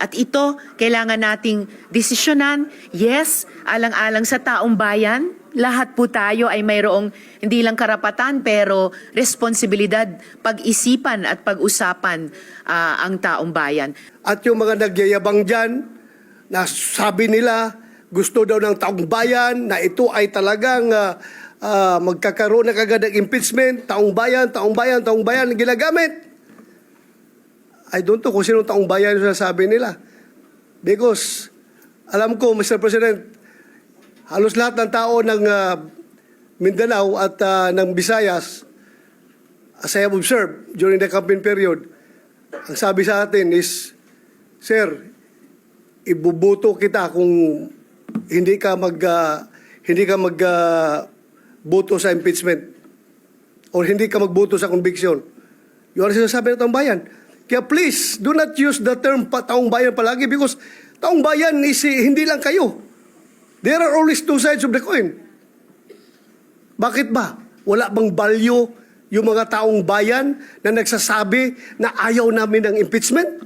At ito, kailangan nating desisyonan. Yes, alang-alang sa taong bayan, lahat po tayo ay mayroong hindi lang karapatan pero responsibilidad, pag-isipan at pag-usapan ang taong bayan. At yung mga nagyayabang dyan, na sabi nila, gusto daw ng taong bayan na ito ay talagang magkakaroon na kagad ng impeachment, taong bayan ang ginagamit. I don't know kung sinong taong bayan yung sinasabi nila. Because, alam ko, Mr. President, halos lahat ng tao ng Mindanao at ng Visayas, as I have observed during the campaign period, ang sabi sa atin is, Sir, ibubuto kita kung hindi ka magboto sa impeachment or hindi ka magboto sa conviction. Yun ang sinasabi ng taong bayan. Kaya please, do not use the term taong bayan palagi because taong bayan is hindi lang kayo. There are always two sides of the coin. Bakit ba? Wala bang value yung mga taong bayan na nagsasabi na ayaw namin ng impeachment?